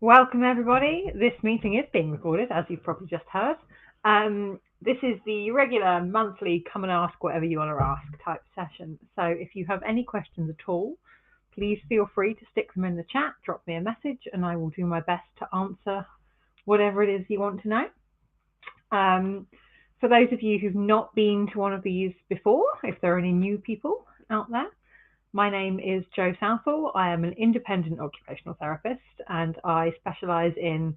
Welcome, everybody. This meeting is being recorded, as you've probably just heard. This is the regular monthly come and ask whatever you want to ask type session. So if you have any questions at all, please feel free to stick them in the chat, drop me a message, and I will do my best to answer whatever it is you want to know. For those of you who've not been to one of these before, if there are any new people out there, my name is Jo Southall. I am an independent occupational therapist, and I specialise in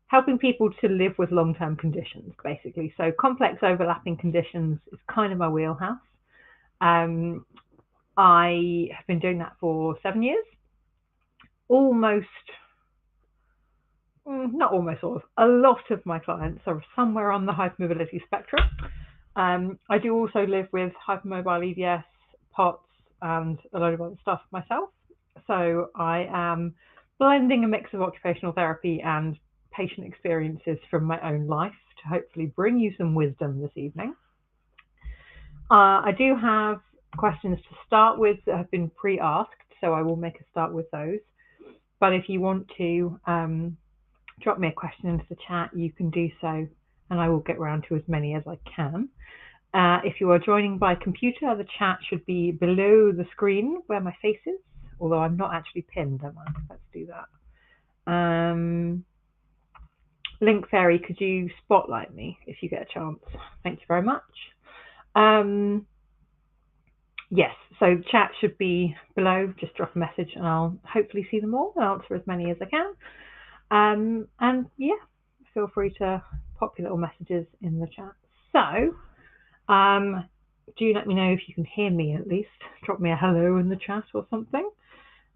helping people to live with long-term conditions, basically. So complex overlapping conditions is kind of my wheelhouse. I have been doing that for 7 years. Not almost all of, a lot of my clients are somewhere on the hypermobility spectrum. I do also live with hypermobile EDS, POTS, and a load of other stuff myself. So I am blending a mix of occupational therapy and patient experiences from my own life to hopefully bring you some wisdom this evening. I do have questions to start with that have been pre-asked, so I will make a start with those. But if you want to drop me a question into the chat, you can do so, and I will get around to as many as I can. If you are joining by computer, the chat should be below the screen where my face is, although I'm not actually pinned, am I? Let's do that. Link Fairy, could you spotlight me if you get a chance? Thank you very much. Yes, so the chat should be below. Just drop a message and I'll hopefully see them all and answer as many as I can. And yeah, feel free to pop your little messages in the chat. So, do let me know if you can hear me at least. Drop me a hello in the chat or something.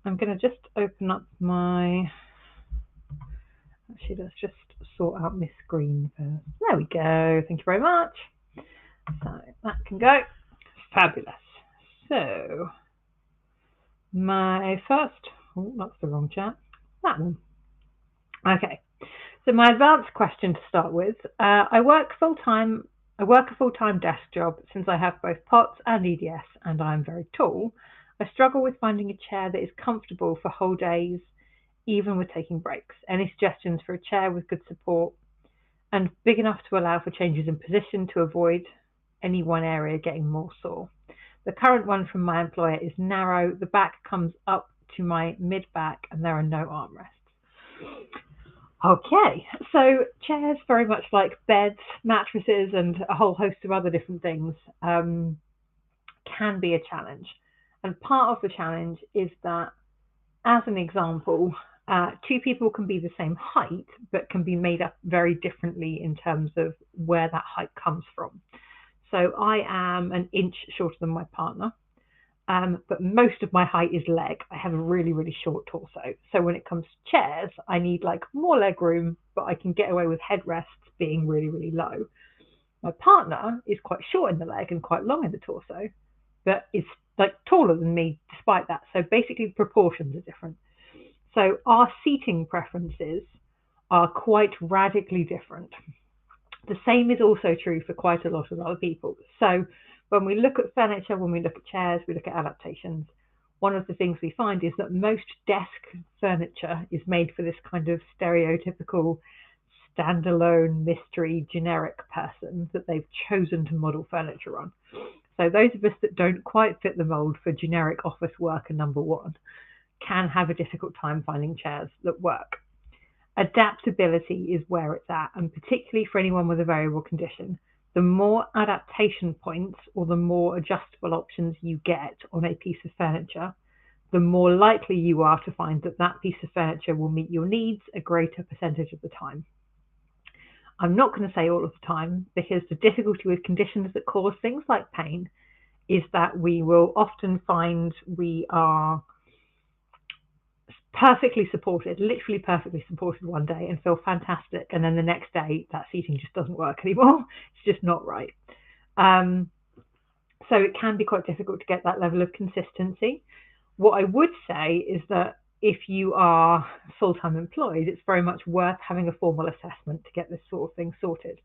I'm going to just open up my... Actually, let's just sort out my screen first. There we go. Thank you very much. So that can go. Fabulous. So my first... Oh, that's the wrong chat. That one. Okay. So my advanced question to start with. I work a full-time desk job since I have both POTS and EDS, and I'm very tall. I struggle with finding a chair that is comfortable for whole days, even with taking breaks. Any suggestions for a chair with good support and big enough to allow for changes in position to avoid any one area getting more sore? The current one from my employer is narrow. The back comes up to my mid-back and there are no armrests. Okay, so chairs, very much like beds, mattresses, and a whole host of other different things, can be a challenge. And part of the challenge is that, as an example, two people can be the same height, but can be made up very differently in terms of where that height comes from. So I am an inch shorter than my partner. But most of my height is leg. I have a really, really short torso. So when it comes to chairs, I need like more leg room, but I can get away with headrests being really, really low. My partner is quite short in the leg and quite long in the torso, but is like taller than me despite that. So basically the proportions are different. So our seating preferences are quite radically different. The same is also true for quite a lot of other people. So when we look at furniture, when we look at chairs, we look at adaptations, one of the things we find is that most desk furniture is made for this kind of stereotypical standalone mystery generic person that they've chosen to model furniture on. So those of us that don't quite fit the mold for generic office worker number one can have a difficult time finding chairs that work. Adaptability is where it's at, and particularly for anyone with a variable condition. The more adaptation points or the more adjustable options you get on a piece of furniture, the more likely you are to find that that piece of furniture will meet your needs a greater percentage of the time. I'm not going to say all of the time, because the difficulty with conditions that cause things like pain is that we will often find we are perfectly supported, literally perfectly supported one day and feel fantastic, and then the next day that seating just doesn't work anymore. It's just not right. So it can be quite difficult to get that level of consistency. What I would say is that if you are full-time employed, it's very much worth having a formal assessment to get this sort of thing sorted.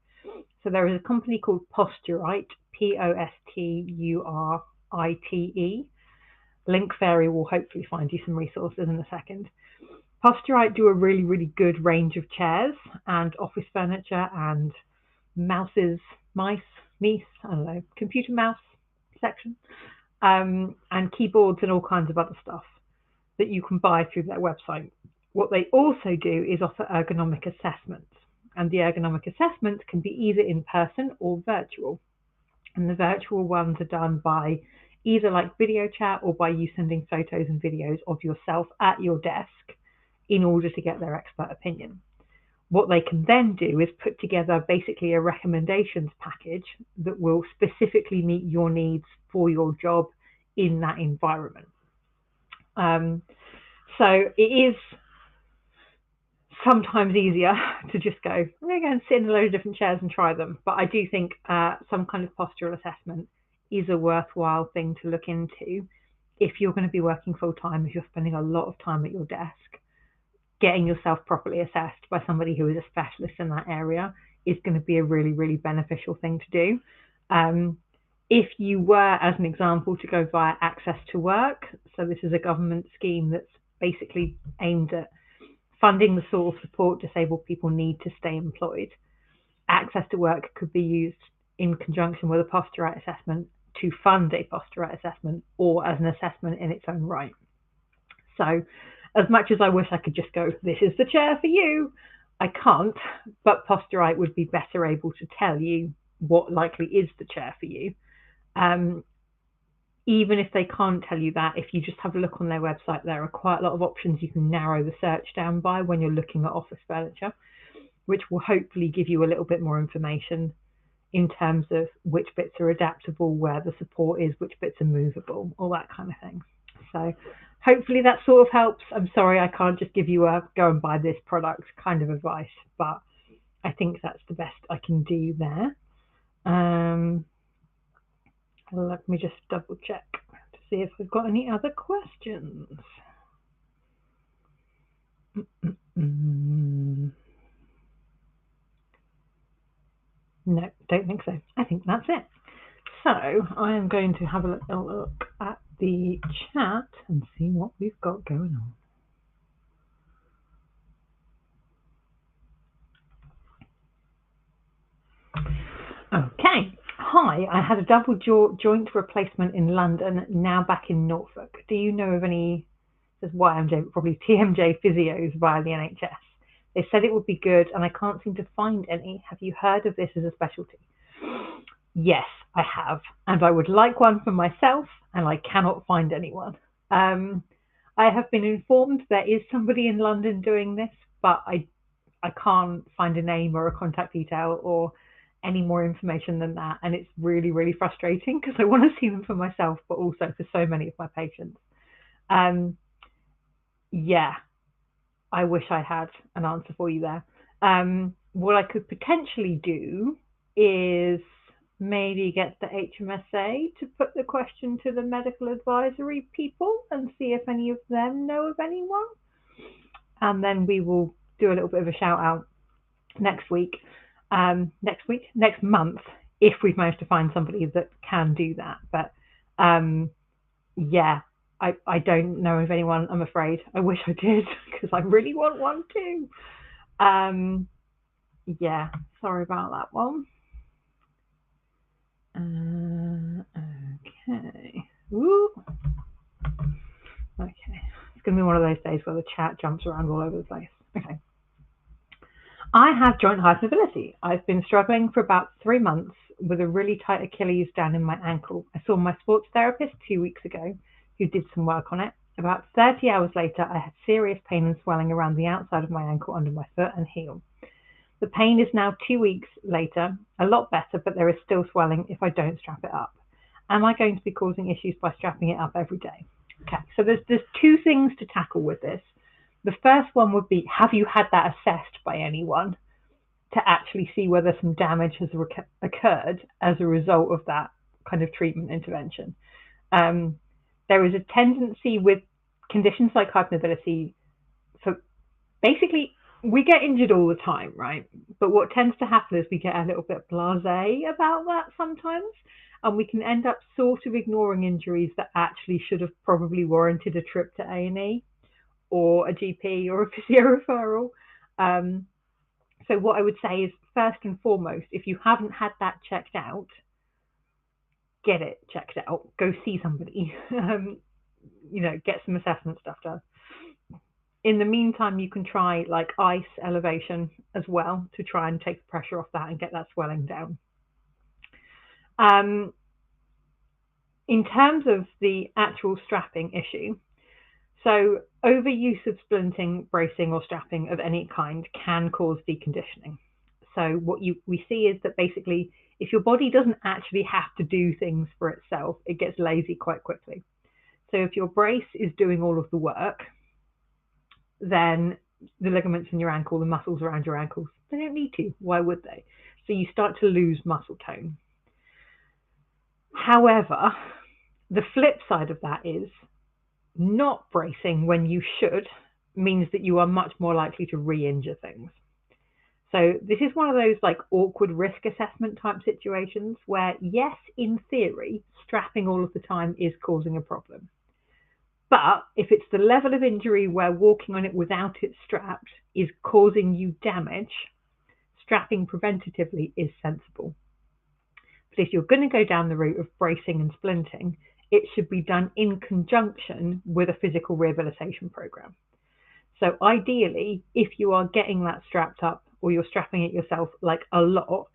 So there is a company called Posturite, Posturite. Link Fairy will hopefully find you some resources in a second. Posturite do a really, really good range of chairs and office furniture and mice, I don't know, computer mouse section, and keyboards and all kinds of other stuff that you can buy through their website. What they also do is offer ergonomic assessments, and the ergonomic assessments can be either in person or virtual. And the virtual ones are done by either like video chat or by you sending photos and videos of yourself at your desk in order to get their expert opinion. What they can then do is put together basically a recommendations package that will specifically meet your needs for your job in that environment. So it is sometimes easier to just go, I'm going to go and sit in a load of different chairs and try them. But I do think some kind of postural assessment is a worthwhile thing to look into if you're going to be working full time, if you're spending a lot of time at your desk. Getting yourself properly assessed by somebody who is a specialist in that area is going to be a really, really beneficial thing to do. If you were, as an example, to go via Access to Work, so this is a government scheme that's basically aimed at funding the sort of support disabled people need to stay employed. Access to Work could be used in conjunction with a Posturite assessment to fund a Posturite assessment or as an assessment in its own right. So as much as I wish I could just go, this is the chair for you, I can't, but Posturite would be better able to tell you what likely is the chair for you. Even if they can't tell you that, if you just have a look on their website, there are quite a lot of options you can narrow the search down by when you're looking at office furniture, which will hopefully give you a little bit more information in terms of which bits are adaptable, where the support is, which bits are movable, all that kind of thing. So hopefully that sort of helps. I'm sorry I can't just give you a go and buy this product kind of advice, but I think that's the best I can do there. Let me just double check to see if we've got any other questions. No, don't think so. I think that's it. So I am going to have a look at the chat and see what we've got going on. Okay. Hi, I had a double joint replacement in London, now back in Norfolk. Do you know of any, says YMJ, probably TMJ physios via the NHS? They said it would be good and I can't seem to find any. Have you heard of this as a specialty? Yes, I have. And I would like one for myself and I cannot find anyone. I have been informed there is somebody in London doing this, but I can't find a name or a contact detail or any more information than that, and it's really, really frustrating because I want to see them for myself, but also for so many of my patients. Yeah, I wish I had an answer for you there. What I could potentially do is maybe get the HMSA to put the question to the medical advisory people and see if any of them know of anyone, and then we will do a little bit of a shout out next month, if we've managed to find somebody that can do that. But yeah, I don't know of anyone, I'm afraid. I wish I did because I really want one too. Yeah, sorry about that one. Okay. Woo. Okay. It's going to be one of those days where the chat jumps around all over the place. Okay. I have joint hypermobility. I've been struggling for about 3 months with a really tight Achilles down in my ankle. I saw my sports therapist 2 weeks ago who did some work on it. About 30 hours later, I had serious pain and swelling around the outside of my ankle under my foot and heel. The pain is now 2 weeks later, a lot better, but there is still swelling if I don't strap it up. Am I going to be causing issues by strapping it up every day? Okay, so there's 2 things to tackle with this. The first one would be, have you had that assessed by anyone to actually see whether some damage has occurred as a result of that kind of treatment intervention? There is a tendency with conditions like hypermobility, for basically, we get injured all the time, right? But what tends to happen is we get a little bit blasé about that sometimes, and we can end up sort of ignoring injuries that actually should have probably warranted a trip to A&E. or a GP or a physio referral. So what I would say is, first and foremost, if you haven't had that checked out, get it checked out. Go see somebody. Get some assessment stuff done. In the meantime, you can try like ice elevation as well to try and take the pressure off that and get that swelling down. In terms of the actual strapping issue, so overuse of splinting, bracing, or strapping of any kind can cause deconditioning. So what we see is that basically, if your body doesn't actually have to do things for itself, it gets lazy quite quickly. So if your brace is doing all of the work, then the ligaments in your ankle, the muscles around your ankles, they don't need to. Why would they? So you start to lose muscle tone. However, the flip side of that is not bracing when you should means that you are much more likely to re-injure things. So this is one of those like awkward risk assessment type situations where, yes, in theory, strapping all of the time is causing a problem. But if it's the level of injury where walking on it without it strapped is causing you damage, strapping preventatively is sensible. But if you're going to go down the route of bracing and splinting, it should be done in conjunction with a physical rehabilitation program. So ideally, if you are getting that strapped up or you're strapping it yourself like a lot,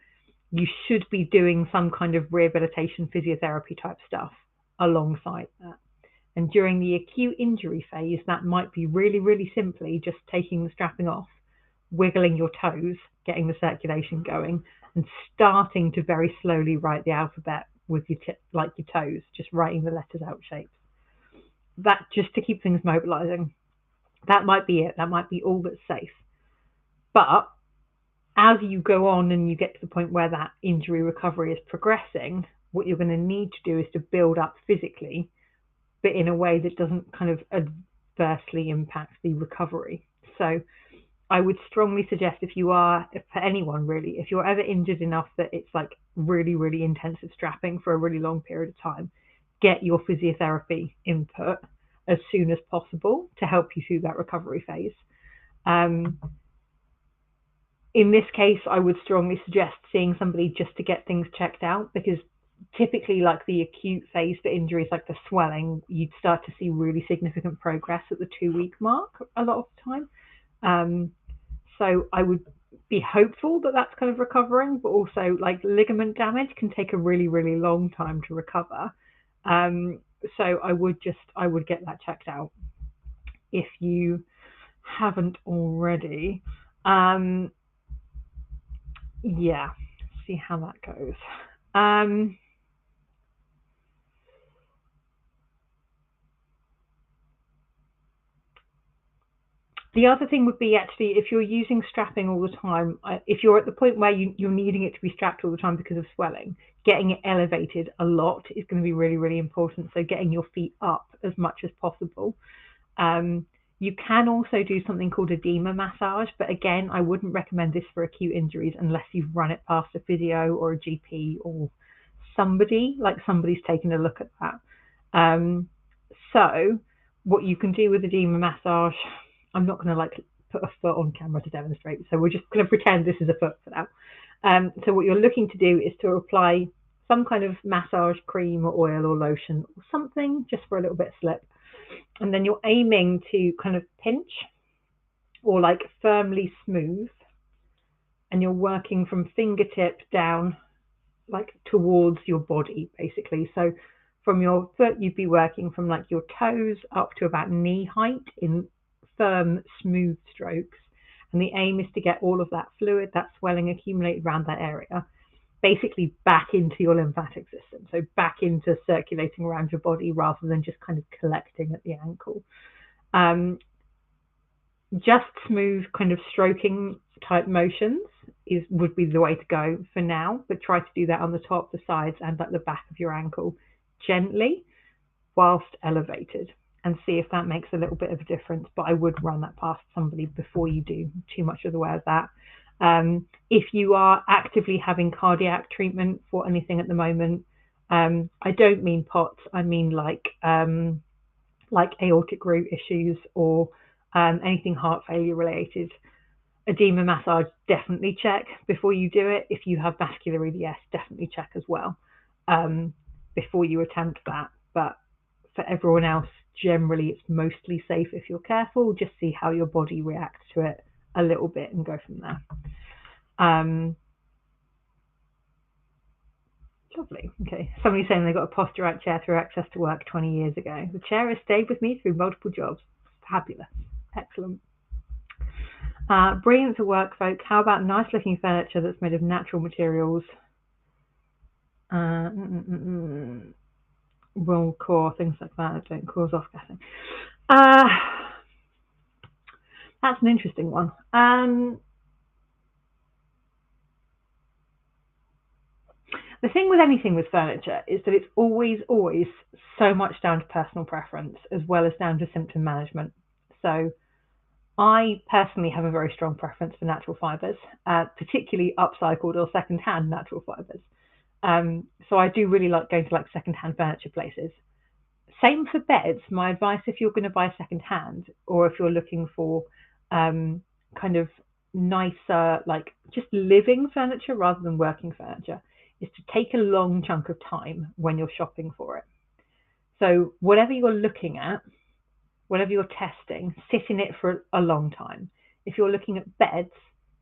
you should be doing some kind of rehabilitation physiotherapy type stuff alongside that. And during the acute injury phase, that might be really, really simply just taking the strapping off, wiggling your toes, getting the circulation going, and starting to very slowly write the alphabet with your toes, just writing the letters out shapes. That just to keep things mobilizing. That might be it. That might be all that's safe. But as you go on and you get to the point where that injury recovery is progressing, what you're going to need to do is to build up physically, but in a way that doesn't kind of adversely impact the recovery. So I would strongly suggest if for anyone really, if you're ever injured enough that it's like really, really intensive strapping for a really long period of time, get your physiotherapy input as soon as possible to help you through that recovery phase. In this case, I would strongly suggest seeing somebody just to get things checked out, because typically like the acute phase for injuries like the swelling, you'd start to see really significant progress at the 2-week mark a lot of the time. So I would be hopeful that that's kind of recovering, but also like ligament damage can take a really, really long time to recover. So I would get that checked out if you haven't already. Yeah, see how that goes. The other thing would be actually, if you're using strapping all the time, if you're at the point where you're needing it to be strapped all the time because of swelling, getting it elevated a lot is going to be really, really important. So getting your feet up as much as possible. You can also do something called edema massage, but again, I wouldn't recommend this for acute injuries unless you've run it past a physio or a GP or somebody's taken a look at that. So what you can do with edema massage, I'm not going to like put a foot on camera to demonstrate, so we're just going to pretend this is a foot for now. So what you're looking to do is to apply some kind of massage cream or oil or lotion or something just for a little bit of slip. And then you're aiming to kind of pinch or like firmly smooth, and you're working from fingertip down like towards your body basically. So from your foot, you'd be working from like your toes up to about knee height in firm, smooth strokes. And the aim is to get all of that fluid, that swelling accumulated around that area, basically back into your lymphatic system. So back into circulating around your body rather than just kind of collecting at the ankle. Just smooth kind of stroking type motions would be the way to go for now, but try to do that on the top, the sides, and at the back of your ankle gently whilst elevated, and see if that makes a little bit of a difference. But I would run that past somebody before you do too much of the way of that. If you are actively having cardiac treatment for anything at the moment, I don't mean POTS, I mean like aortic root issues or Anything heart failure related. Edema massage, definitely check before you do it. If you have vascular EDS, definitely check as well before you attempt that. But for everyone else, generally it's mostly safe if you're careful. Just see how your body reacts to it a little bit and go from there. Lovely. Okay. Somebody's saying they got a posture chair through Access to Work 20 years ago. The chair has stayed with me through multiple jobs. Fabulous. Excellent. Brilliant to work, folk. How about nice looking furniture that's made of natural materials? Roll core, things like that don't cause off-gassing. That's an interesting one. The thing with anything with furniture is that it's always so much down to personal preference as well as down to symptom management. So I personally have a very strong preference for natural fibres, particularly upcycled or second-hand natural fibres. So I do really like going to like second-hand furniture places. Same for beds. My advice, if you're going to buy second-hand, or if you're looking for kind of nicer, like just living furniture rather than working furniture, is to take a long chunk of time when you're shopping for it. So whatever you're looking at, whatever you're testing, sit in it for a long time. If you're looking at beds,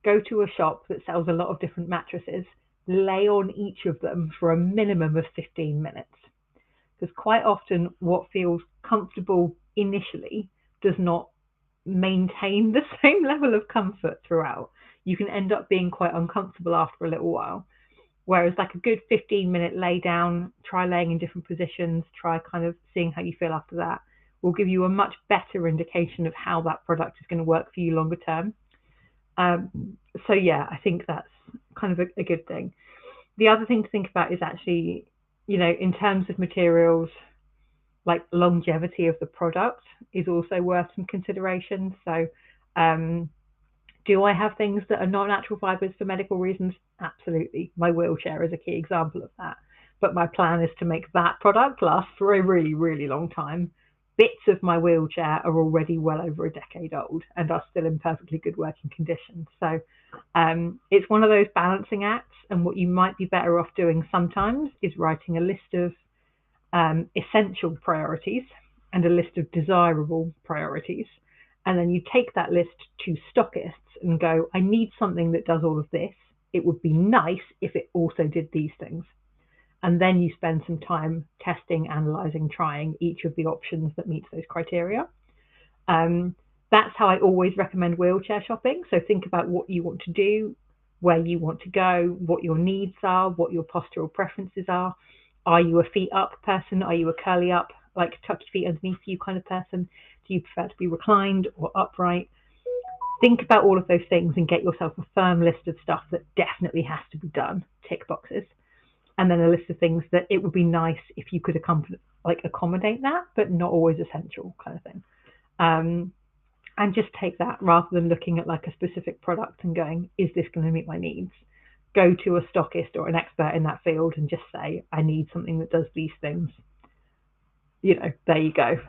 go to a shop that sells a lot of different mattresses, lay on each of them for a minimum of 15 minutes. Because quite often what feels comfortable initially does not maintain the same level of comfort throughout. You can end up being quite uncomfortable after a little while. Whereas like a good 15-minute lay down, try laying in different positions, try kind of seeing how you feel after that, will give you a much better indication of how that product is going to work for you longer term. So yeah, I think that's kind of a good thing. The other thing to think about is actually, you know, in terms of materials, like longevity of the product is also worth some consideration. So do I have things that are not natural fibers for medical reasons? Absolutely. My wheelchair is a key example of that. But my plan is to make that product last for a really, really long time. Bits of my wheelchair are already well over a decade old and are still in perfectly good working condition. So it's one of those balancing acts. And what you might be better off doing sometimes is writing a list of essential priorities and a list of desirable priorities. And then you take that list to stockists and go, I need something that does all of this. It would be nice if it also did these things. And then you spend some time testing, analysing, trying each of the options that meets those criteria. That's how I always recommend wheelchair shopping. So think about what you want to do, where you want to go, what your needs are, what your postural preferences are. Are you a feet up person? Are you a curly up, like tuck your feet underneath you kind of person? Do you prefer to be reclined or upright? Think about all of those things and get yourself a firm list of stuff that definitely has to be done, tick boxes, and then a list of things that it would be nice if you could accommodate that, but not always essential kind of thing. And just take that rather than looking at like a specific product and going, is this going to meet my needs? Go to a stockist or an expert in that field and just say, I need something that does these things. You know, there you go.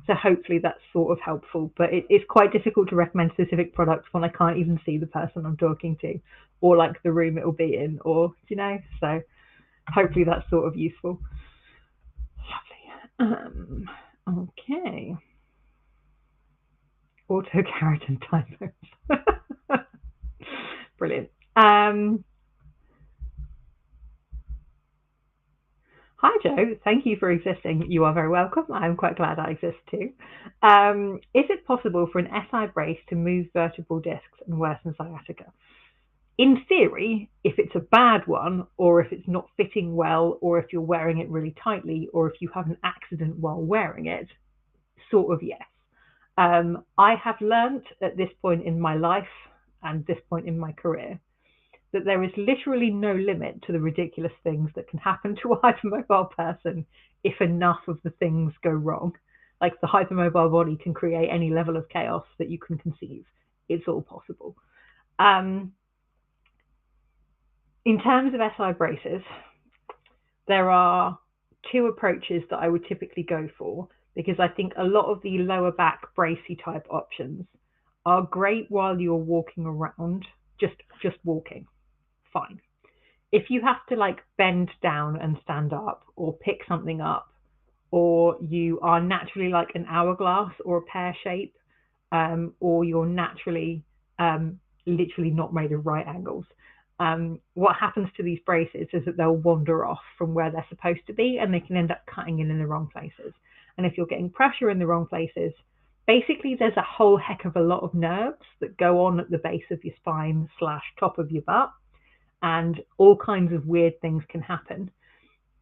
So hopefully that's sort of helpful, but it's quite difficult to recommend specific products when I can't even see the person I'm talking to or like the room it will be in, or, you know, so hopefully that's sort of useful. Lovely. Okay. Auto-keratin typos. Brilliant. Hi, Jo. Thank you for existing. You are very welcome. I'm quite glad I exist too. Is it possible for an SI brace to move vertebral discs and worsen sciatica? In theory, if it's a bad one, or if it's not fitting well, or if you're wearing it really tightly, or if you have an accident while wearing it, sort of yes. I have learnt at this point in my life and this point in my career that there is literally no limit to the ridiculous things that can happen to a hypermobile person if enough of the things go wrong. Like the hypermobile body can create any level of chaos that you can conceive. It's all possible. In terms of SI braces, there are two approaches that I would typically go for. because I think a lot of the lower back bracey type options are great while you're walking around, just walking, fine. If you have to like bend down and stand up or pick something up, or you are naturally like an hourglass or a pear shape, or you're naturally literally not made of right angles, what happens to these braces is that they'll wander off from where they're supposed to be, and they can end up cutting in the wrong places. And if you're getting pressure in the wrong places, basically there's a whole heck of a lot of nerves that go on at the base of your spine / top of your butt, and all kinds of weird things can happen.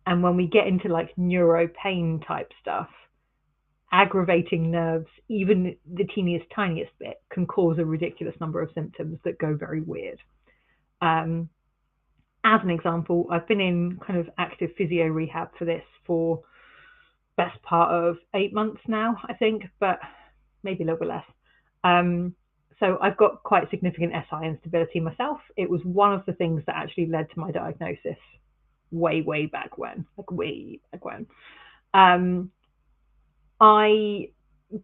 And when we get into like neuro pain type stuff, aggravating nerves, even the teeniest, tiniest bit, can cause a ridiculous number of symptoms that go very weird. As an example, I've been in kind of active physio rehab for this for best part of 8 months now, I think, but maybe a little bit less. So I've got quite significant SI instability myself. It was one of the things that actually led to my diagnosis way back when, like way back when. I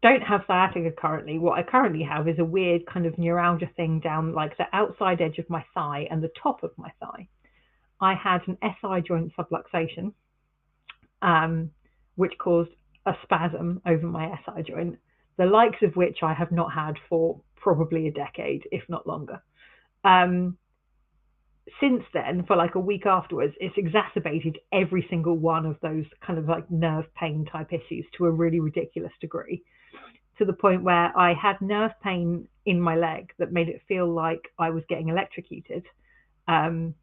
don't have sciatica currently. What I currently have is a weird kind of neuralgia thing down like the outside edge of my thigh and the top of my thigh. I had an SI joint subluxation, which caused a spasm over my SI joint, the likes of which I have not had for probably a decade, if not longer. Since then, for like a week afterwards, it's exacerbated every single one of those kind of like nerve pain type issues to a really ridiculous degree, to the point where I had nerve pain in my leg that made it feel like I was getting electrocuted. And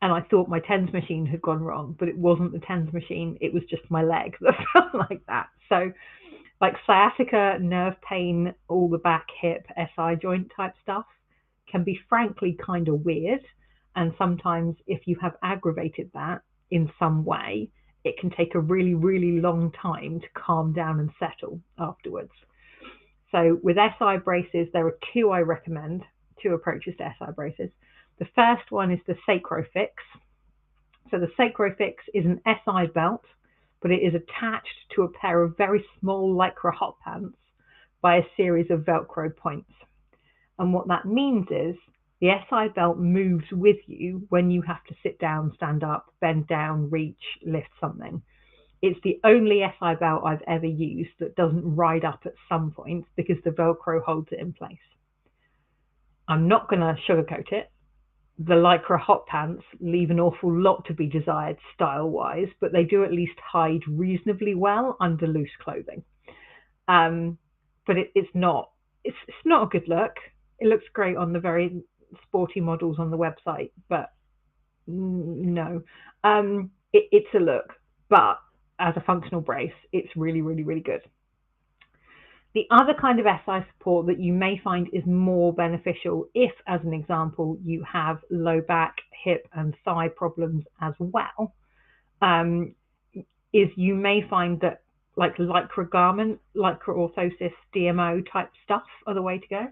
I thought my TENS machine had gone wrong, but it wasn't the TENS machine. It was just my leg that felt like that. So like sciatica, nerve pain, all the back, hip, SI joint type stuff can be frankly kind of weird. And sometimes if you have aggravated that in some way, it can take a really long time to calm down and settle afterwards. So with SI braces, there are two I recommend, two approaches to SI braces. The first one is the Sacrofix. So the Sacrofix is an SI belt, but it is attached to a pair of very small Lycra hot pants by a series of Velcro points. And what that means is the SI belt moves with you when you have to sit down, stand up, bend down, reach, lift something. It's the only SI belt I've ever used that doesn't ride up at some point because the Velcro holds it in place. I'm not going to sugarcoat it. The Lycra hot pants leave an awful lot to be desired style-wise, but they do at least hide reasonably well under loose clothing. But it's not a good look. It looks great on the very sporty models on the website, but no, it's a look, but as a functional brace, it's really good. The other kind of SI support that you may find is more beneficial if, as an example, you have low back, hip and thigh problems as well, is you may find that like Lycra garment, Lycra orthosis, DMO type stuff are the way to go.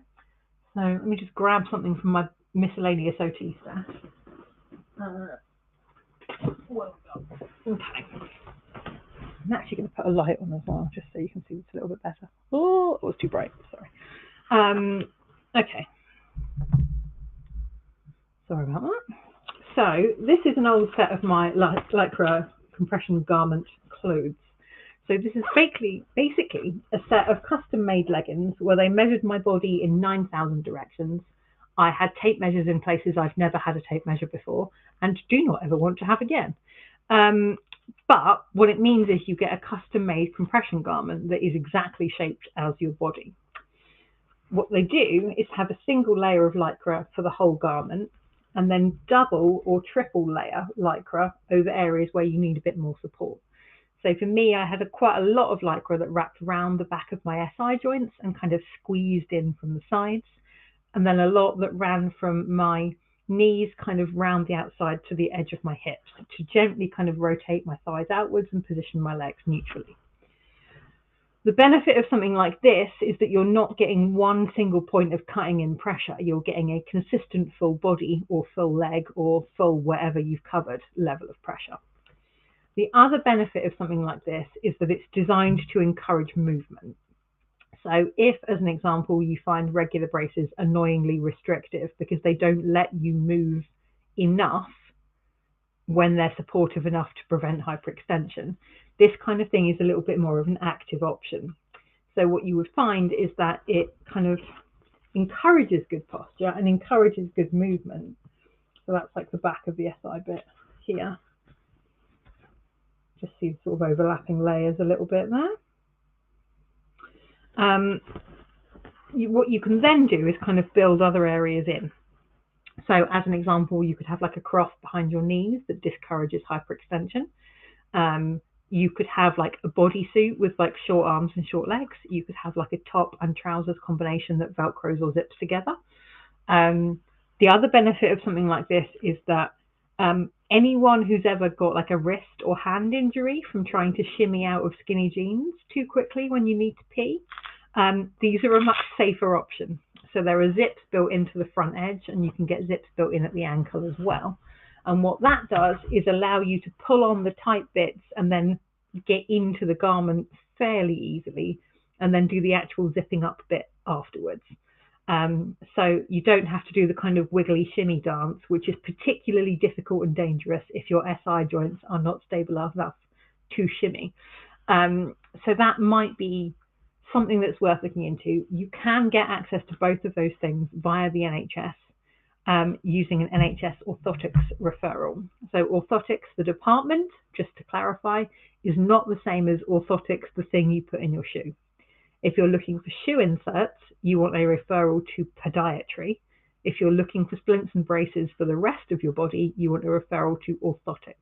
So let me just grab something from my miscellaneous OT stash. Okay. I'm actually going to put a light on as well, just so you can see this a little bit better. Oh, it was too bright, sorry. Okay. Sorry about that. So this is an old set of my Lycra compression garment clothes. So this is basically a set of custom-made leggings where they measured my body in 9,000 directions. I had tape measures in places I've never had a tape measure before and do not ever want to have again. But what it means is you get a custom-made compression garment that is exactly shaped as your body. What they do is have a single layer of Lycra for the whole garment and then double or triple layer Lycra over areas where you need a bit more support. So for me, I had quite a lot of Lycra that wrapped around the back of my SI joints and kind of squeezed in from the sides, and then a lot that ran from my knees kind of round the outside to the edge of my hips to gently kind of rotate my thighs outwards and position my legs neutrally. The benefit of something like this is that you're not getting one single point of cutting in pressure. You're getting a consistent full body or full leg or full whatever you've covered level of pressure. The other benefit of something like this is that it's designed to encourage movement. So if, as an example, you find regular braces annoyingly restrictive because they don't let you move enough when they're supportive enough to prevent hyperextension, this kind of thing is a little bit more of an active option. So what you would find is that it kind of encourages good posture and encourages good movement. So that's like the back of the SI bit here. Just see sort of overlapping layers a little bit there. What you can then do is kind of build other areas in. So as an example, you could have like a cross behind your knees that discourages hyperextension. You could have like a bodysuit with like short arms and short legs. You could have like a top and trousers combination that velcros or zips together. The other benefit of something like this is that anyone who's ever got like a wrist or hand injury from trying to shimmy out of skinny jeans too quickly when you need to pee, these are a much safer option. So there are zips built into the front edge, and you can get zips built in at the ankle as well. And what that does is allow you to pull on the tight bits and then get into the garment fairly easily, and then do the actual zipping up bit afterwards. So you don't have to do the kind of wiggly shimmy dance, which is particularly difficult and dangerous if your SI joints are not stable enough to shimmy. So that might be something that's worth looking into. You can get access to both of those things via the NHS using an NHS orthotics referral. So orthotics, the department, just to clarify, is not the same as orthotics, the thing you put in your shoe. If you're looking for shoe inserts, you want a referral to podiatry. If you're looking for splints and braces for the rest of your body, you want a referral to orthotics.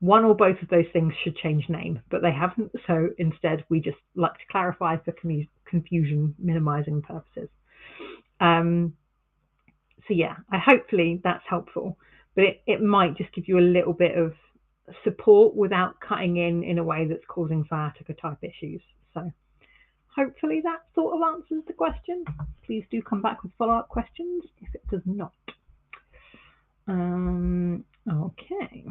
One or both of those things should change name, but they haven't. So instead, we just like to clarify for confusion minimizing purposes. So yeah, hopefully that's helpful, but it might just give you a little bit of support without cutting in a way that's causing sciatica type issues. So hopefully that sort of answers the question. Please do come back with follow-up questions if it does not. Okay.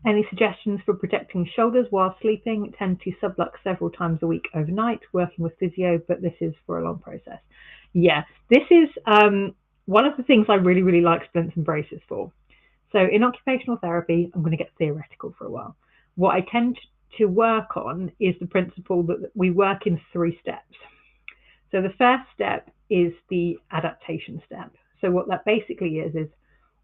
Any suggestions for protecting shoulders while sleeping? Tend to sublux several times a week overnight, working with physio, but this is for a long process. Yeah, this is one of the things I really, really like splints and braces for. So in occupational therapy, I'm going to get theoretical for a while. What I tend to work on is the principle that we work in 3 steps. So the first step is the adaptation step. So what that basically is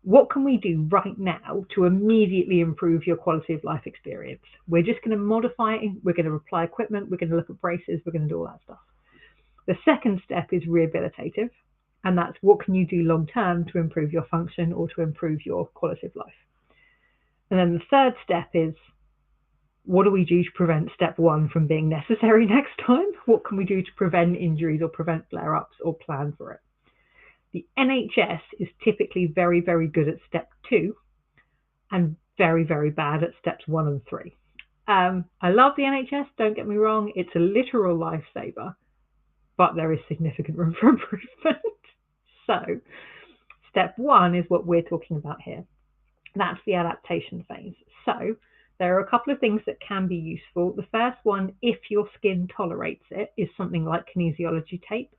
what can we do right now to immediately improve your quality of life experience? We're just going to modify it. We're going to apply equipment. We're going to look at braces. We're going to do all that stuff. The second step is rehabilitative. And that's what can you do long term to improve your function or to improve your quality of life. And then the third step is, what do we do to prevent step 1 from being necessary next time? What can we do to prevent injuries or prevent flare-ups or plan for it? The NHS is typically very, very good at step 2 and very, very bad at steps 1 and 3. I love the NHS, don't get me wrong. It's a literal lifesaver, but there is significant room for improvement. So step 1 is what we're talking about here. That's the adaptation phase. So there are a couple of things that can be useful. The first one, if your skin tolerates it, is something like kinesiology tape.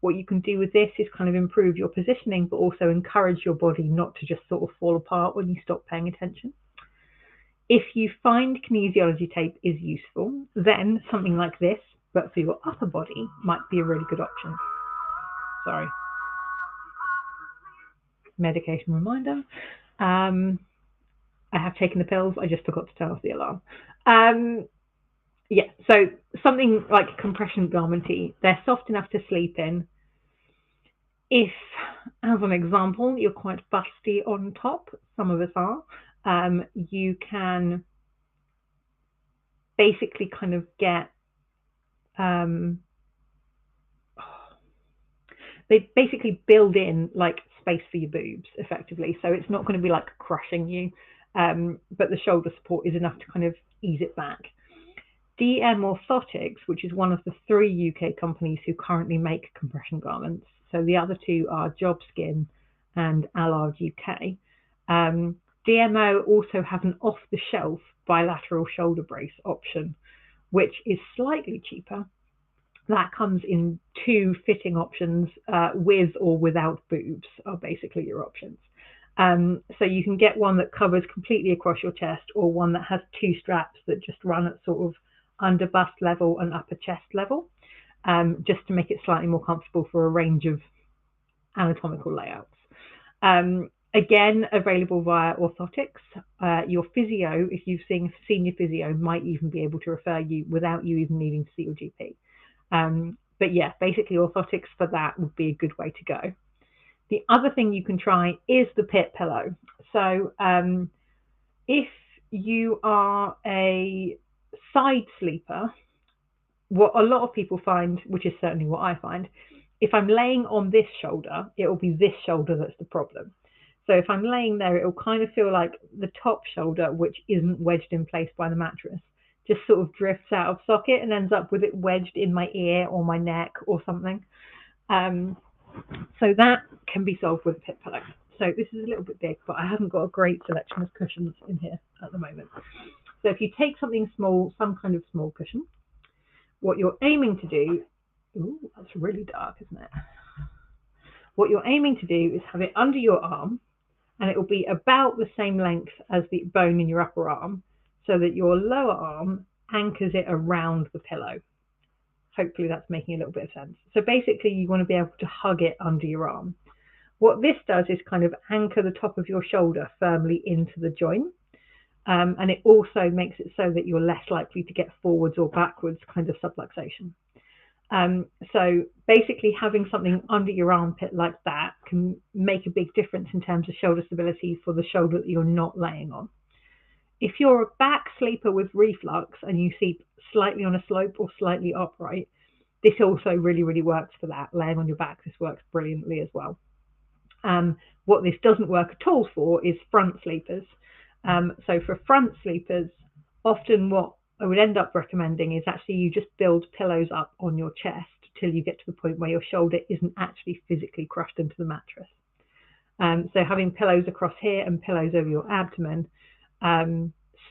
What you can do with this is kind of improve your positioning, but also encourage your body not to just sort of fall apart when you stop paying attention. If you find kinesiology tape is useful, then something like this, but for your upper body, might be a really good option. Sorry. Medication reminder. I have taken the pills. I just forgot to turn off the alarm. Yeah, so something like compression garmenty, they're soft enough to sleep in. If, as an example, you're quite busty on top, some of us are, you can basically kind of get, they basically build in like space for your boobs effectively. So it's not going to be like crushing you, but the shoulder support is enough to kind of ease it back. DM Orthotics, which is one of the 3 UK companies who currently make compression garments. So the other 2 are Jobskin and Allard UK. DMO also have an off-the-shelf bilateral shoulder brace option, which is slightly cheaper. That comes in 2 fitting options, with or without boobs are basically your options. So you can get one that covers completely across your chest, or one that has 2 straps that just run at sort of under bust level and upper chest level, just to make it slightly more comfortable for a range of anatomical layouts. Again, available via orthotics. Your physio, if you've seen your physio, might even be able to refer you without you even needing to see your GP. But yeah, basically orthotics for that would be a good way to go. The other thing you can try is the pit pillow. So if you are a side sleeper, what a lot of people find, which is certainly what I find, if I'm laying on this shoulder, it will be this shoulder that's the problem. So if I'm laying there, it will kind of feel like the top shoulder, which isn't wedged in place by the mattress, just sort of drifts out of socket and ends up with it wedged in my ear or my neck or something. So that can be solved with a pit pillow. So this is a little bit big, but I haven't got a great selection of cushions in here at the moment. So if you take something small, some kind of small cushion, what you're aiming to do, ooh, that's really dark, isn't it? What you're aiming to do is have it under your arm, and it will be about the same length as the bone in your upper arm, so that your lower arm anchors it around the pillow. Hopefully that's making a little bit of sense. So basically you want to be able to hug it under your arm. What this does is kind of anchor the top of your shoulder firmly into the joint. And it also makes it so that you're less likely to get forwards or backwards kind of subluxation. So basically having something under your armpit like that can make a big difference in terms of shoulder stability for the shoulder that you're not laying on. If you're a back sleeper with reflux and you sleep slightly on a slope or slightly upright, this also really, really works for that. Laying on your back, this works brilliantly as well. What this doesn't work at all for is front sleepers. So for front sleepers, often what I would end up recommending is actually you just build pillows up on your chest till you get to the point where your shoulder isn't actually physically crushed into the mattress. So having pillows across here and pillows over your abdomen,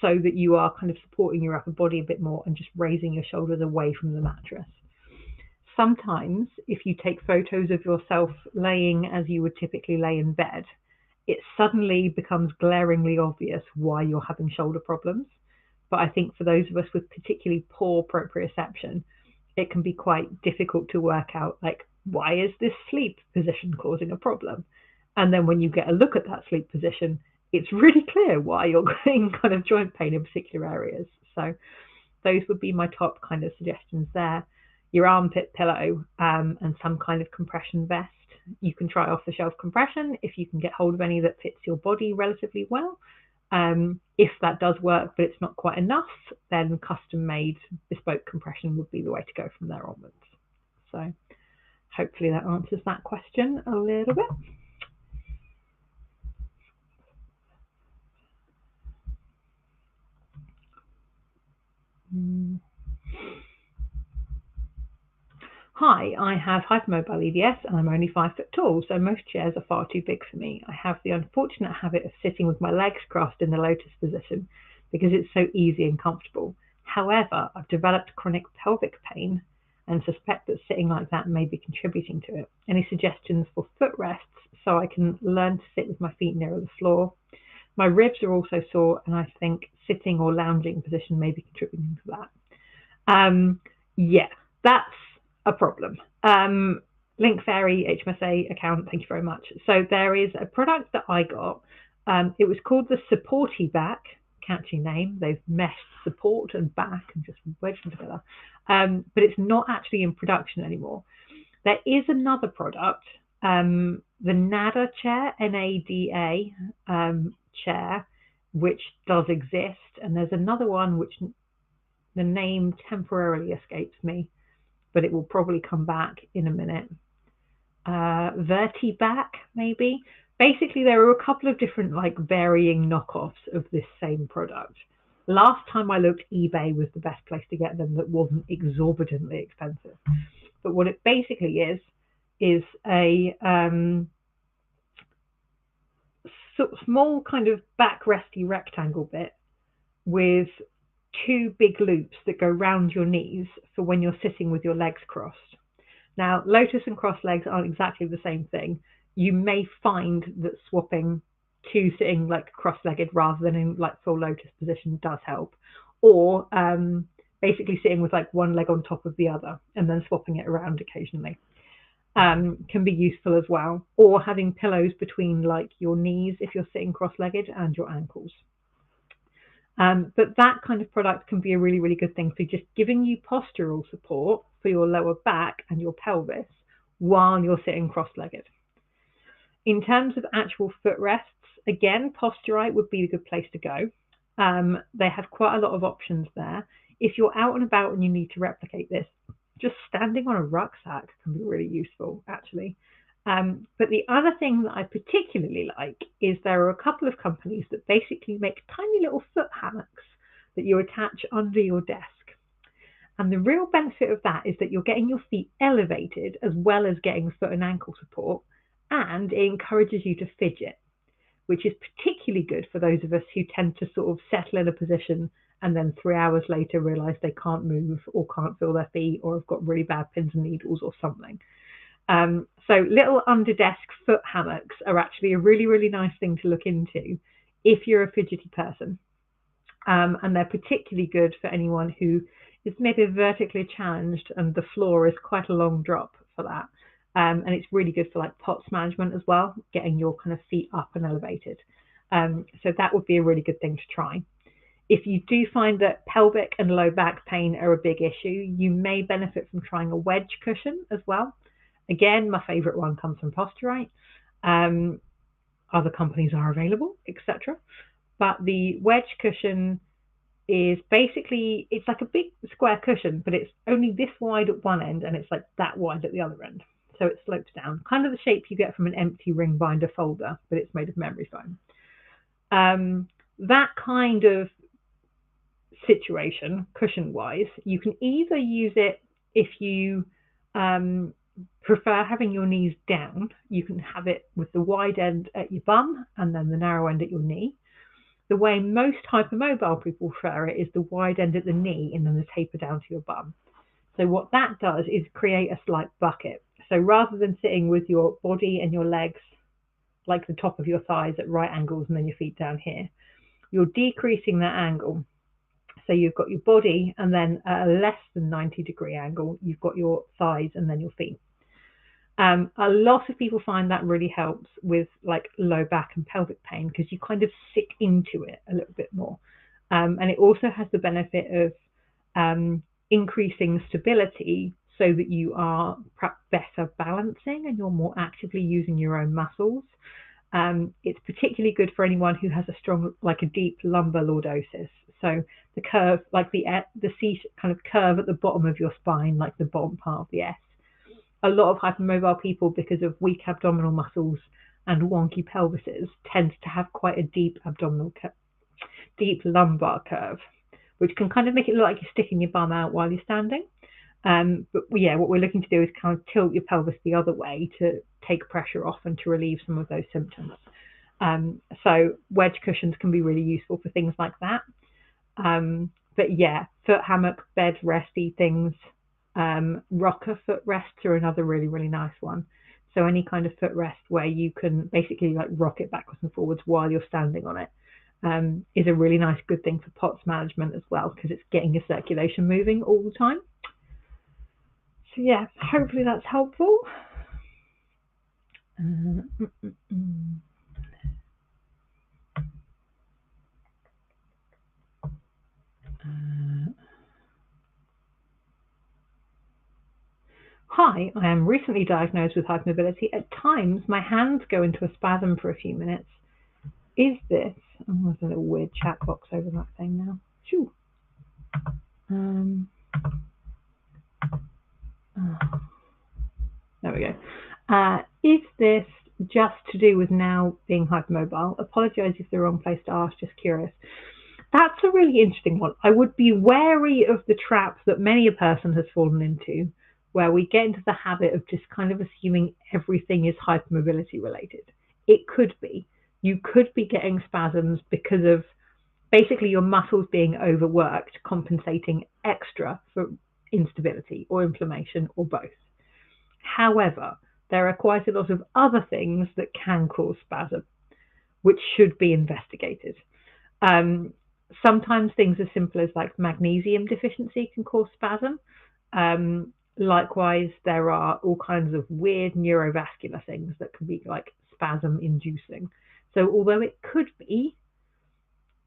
so that you are kind of supporting your upper body a bit more and just raising your shoulders away from the mattress. Sometimes if you take photos of yourself laying as you would typically lay in bed, it suddenly becomes glaringly obvious why you're having shoulder problems. But I think for those of us with particularly poor proprioception, it can be quite difficult to work out, like, why is this sleep position causing a problem? And then when you get a look at that sleep position, it's really clear why you're getting kind of joint pain in particular areas. So those would be my top kind of suggestions there. Your armpit pillow and some kind of compression vest. You can try off-the-shelf compression if you can get hold of any that fits your body relatively well. If that does work, but it's not quite enough, then custom-made bespoke compression would be the way to go from there onwards. So hopefully that answers that question a little bit. Hi, I have hypermobile EDS and I'm only 5 foot tall, so most chairs are far too big for me. I have the unfortunate habit of sitting with my legs crossed in the lotus position because it's so easy and comfortable. However, I've developed chronic pelvic pain and suspect that sitting like that may be contributing to it. Any suggestions for footrests so I can learn to sit with my feet nearer the floor? My ribs are also sore and I think sitting or lounging position may be contributing to that. Yeah, that's a problem. Link Fairy HMSA account, thank you very much. So there is a product that I got. It was called the Supporty Back, catchy name. They've meshed support and back and just wedged them together. But it's not actually in production anymore. There is another product, the NADA chair, NADA chair, which does exist. And there's another one which the name temporarily escapes me, but it will probably come back in a minute. Vertiback, maybe. Basically, there are a couple of different like varying knockoffs of this same product. Last time I looked, eBay was the best place to get them that wasn't exorbitantly expensive. But what it basically is a small kind of backresty rectangle bit with two big loops that go round your knees for when you're sitting with your legs crossed. Now, lotus and cross legs aren't exactly the same thing. You may find that swapping to sitting like cross-legged rather than in like full lotus position does help, or basically sitting with like one leg on top of the other and then swapping it around occasionally can be useful as well, or having pillows between like your knees if you're sitting cross-legged and your ankles. But that kind of product can be a really, really good thing for just giving you postural support for your lower back and your pelvis while you're sitting cross-legged. In terms of actual footrests, again, Posturite would be a good place to go. They have quite a lot of options there. If you're out and about and you need to replicate this, just standing on a rucksack can be really useful, actually. But the other thing that I particularly like is there are a couple of companies that basically make tiny little foot hammocks that you attach under your desk. And the real benefit of that is that you're getting your feet elevated as well as getting foot and ankle support, and it encourages you to fidget, which is particularly good for those of us who tend to sort of settle in a position and then 3 hours later realize they can't move or can't feel their feet or have got really bad pins and needles or something. So little under desk foot hammocks are actually a really, really nice thing to look into if you're a fidgety person. And they're particularly good for anyone who is maybe vertically challenged and the floor is quite a long drop for that. And it's really good for like POTS management as well, getting your kind of feet up and elevated. So that would be a really good thing to try. If you do find that pelvic and low back pain are a big issue, you may benefit from trying a wedge cushion as well. Again, my favorite one comes from Posturite. Other companies are available, etc. But the wedge cushion is basically, it's like a big square cushion, but it's only this wide at one end and it's like that wide at the other end. So it slopes down, kind of the shape you get from an empty ring binder folder, but it's made of memory foam. That kind of situation, cushion-wise, you can either use it if you prefer having your knees down. You can have it with the wide end at your bum and then the narrow end at your knee. The way most hypermobile people prefer it is the wide end at the knee and then the taper down to your bum. So what that does is create a slight bucket. So rather than sitting with your body and your legs like the top of your thighs at right angles and then your feet down here, you're decreasing that angle. So you've got your body and then at a less than 90-degree angle, you've got your thighs and then your feet. A lot of people find that really helps with like low back and pelvic pain because you kind of sink into it a little bit more. And it also has the benefit of increasing stability so that you are perhaps better balancing and you're more actively using your own muscles. It's particularly good for anyone who has a strong, like a deep lumbar lordosis. So the curve, like the C kind of curve at the bottom of your spine, like the bottom part of the S. A lot of hypermobile people, because of weak abdominal muscles and wonky pelvises, tend to have quite a deep deep lumbar curve, which can kind of make it look like you're sticking your bum out while you're standing. But yeah, what we're looking to do is kind of tilt your pelvis the other way to take pressure off and to relieve some of those symptoms. So wedge cushions can be really useful for things like that. But yeah, foot hammock, bed resty things, rocker footrests are another really, really nice one. So any kind of footrest where you can basically like rock it backwards and forwards while you're standing on it is a really nice, good thing for POTS management as well, because it's getting your circulation moving all the time. So yeah, hopefully that's helpful. Hi, I am recently diagnosed with hypermobility. At times, my hands go into a spasm for a few minutes. Is this... Oh, there's a little weird chat box over that thing now. Shoo. There we go. Is this just to do with now being hypermobile? Apologise if the wrong place to ask, just curious. That's a really interesting one. I would be wary of the trap that many a person has fallen into, where we get into the habit of just kind of assuming everything is hypermobility related. It could be, you could be getting spasms because of basically your muscles being overworked, compensating extra for instability or inflammation or both. However, there are quite a lot of other things that can cause spasm, which should be investigated. Sometimes things as simple as like magnesium deficiency can cause spasm. Likewise, there are all kinds of weird neurovascular things that can be like spasm inducing. So although it could be,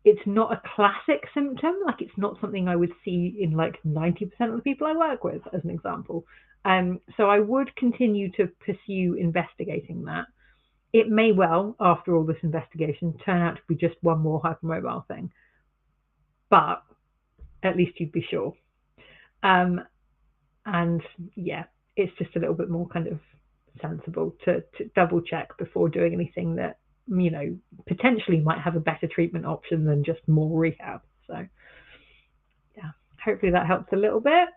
it's not a classic symptom. Like it's not something I would see in like 90% of the people I work with, as an example. So I would continue to pursue investigating that. It may well, after all this investigation, turn out to be just one more hypermobile thing, but at least you'd be sure. And yeah, it's just a little bit more kind of sensible to double check before doing anything that, you know, potentially might have a better treatment option than just more rehab. So yeah, hopefully that helps a little bit.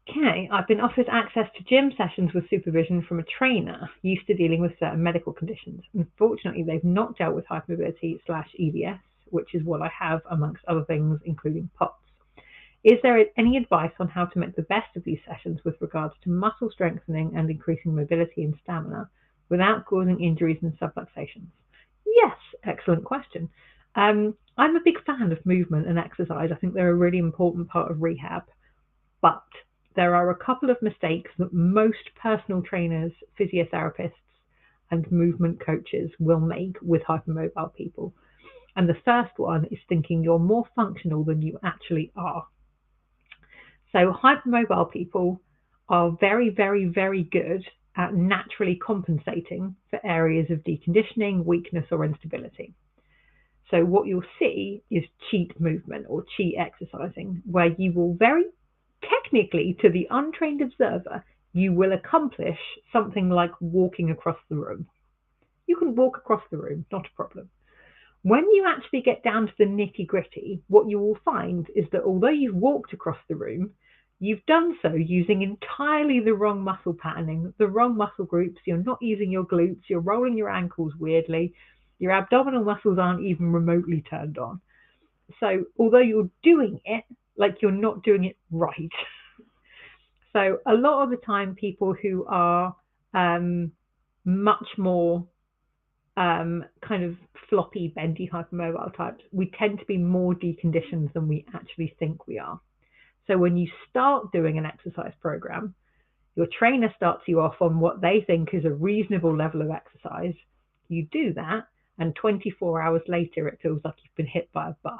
Okay, I've been offered access to gym sessions with supervision from a trainer used to dealing with certain medical conditions. Unfortunately, they've not dealt with hypermobility/EDS, which is what I have, amongst other things, including POTS. Is there any advice on how to make the best of these sessions with regards to muscle strengthening and increasing mobility and stamina without causing injuries and subluxations? Yes, excellent question. I'm a big fan of movement and exercise. I think they're a really important part of rehab, but there are a couple of mistakes that most personal trainers, physiotherapists, and movement coaches will make with hypermobile people. And the first one is thinking you're more functional than you actually are. So hypermobile people are very, very, very good at naturally compensating for areas of deconditioning, weakness, or instability. So what you'll see is cheat movement or cheat exercising, where you will very technically, to the untrained observer, you will accomplish something like walking across the room. You can walk across the room, not a problem. When you actually get down to the nitty-gritty, what you will find is that although you've walked across the room, you've done so using entirely the wrong muscle patterning, the wrong muscle groups. You're not using your glutes, you're rolling your ankles weirdly, your abdominal muscles aren't even remotely turned on. So although you're doing it, like you're not doing it right. So a lot of the time, people who are much more kind of floppy, bendy hypermobile types, we tend to be more deconditioned than we actually think we are. So when you start doing an exercise program, your trainer starts you off on what they think is a reasonable level of exercise. You do that, and 24 hours later, it feels like you've been hit by a bus.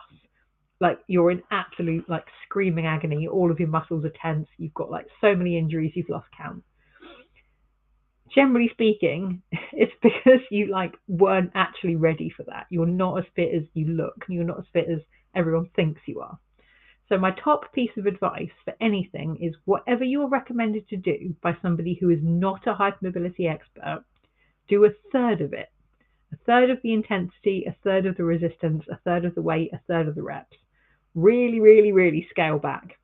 Like you're in absolute like screaming agony. All of your muscles are tense. You've got like so many injuries, you've lost count. Generally speaking, it's because you like weren't actually ready for that. You're not as fit as you look. You're not as fit as everyone thinks you are. So my top piece of advice for anything is whatever you're recommended to do by somebody who is not a hypermobility expert, do a third of it. A third of the intensity, a third of the resistance, a third of the weight, a third of the reps. Really, really, really scale back.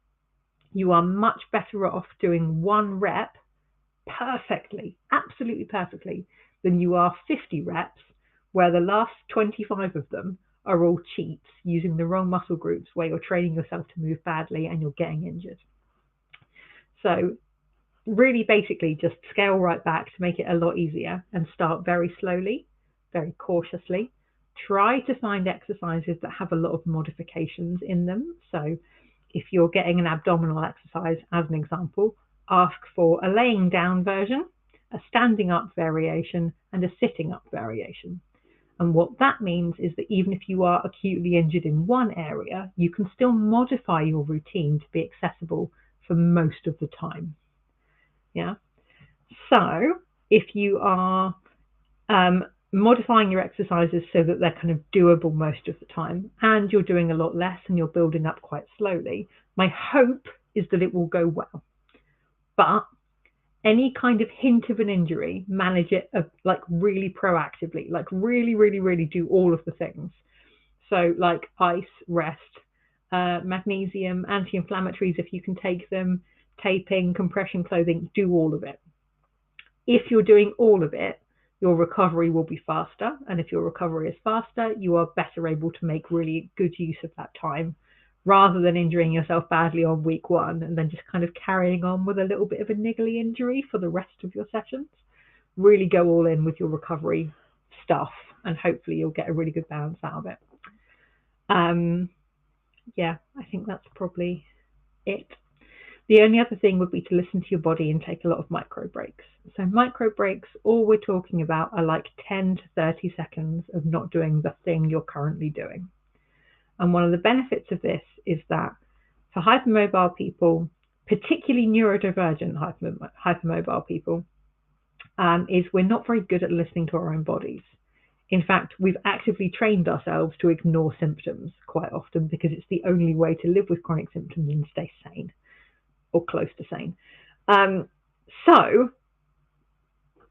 You are much better off doing one rep perfectly, absolutely perfectly, than you are 50 reps, where the last 25 of them are all cheats using the wrong muscle groups, where you're training yourself to move badly and you're getting injured. So really basically just scale right back to make it a lot easier and start very slowly, very cautiously. Try to find exercises that have a lot of modifications in them. So if you're getting an abdominal exercise, as an example, ask for a laying down version, a standing up variation, and a sitting up variation. And what that means is that even if you are acutely injured in one area, you can still modify your routine to be accessible for most of the time. Yeah. So if you are modifying your exercises so that they're kind of doable most of the time, and you're doing a lot less and you're building up quite slowly, my hope is that it will go well. But any kind of hint of an injury, manage it like really proactively, like really, really, really do all of the things. So like ice, rest, magnesium, anti-inflammatories if you can take them, taping, compression clothing, do all of it. If you're doing all of it, your recovery will be faster. And if your recovery is faster, you are better able to make really good use of that time, rather than injuring yourself badly on week one and then just kind of carrying on with a little bit of a niggly injury for the rest of your sessions. Really go all in with your recovery stuff, and hopefully you'll get a really good balance out of it. Yeah, I think that's probably it. The only other thing would be to listen to your body and take a lot of micro breaks. So micro breaks, all we're talking about are like 10 to 30 seconds of not doing the thing you're currently doing. And one of the benefits of this is that for hypermobile people, particularly neurodivergent hypermobile people, is we're not very good at listening to our own bodies. In fact, we've actively trained ourselves to ignore symptoms quite often because it's the only way to live with chronic symptoms and stay sane, or close to sane. So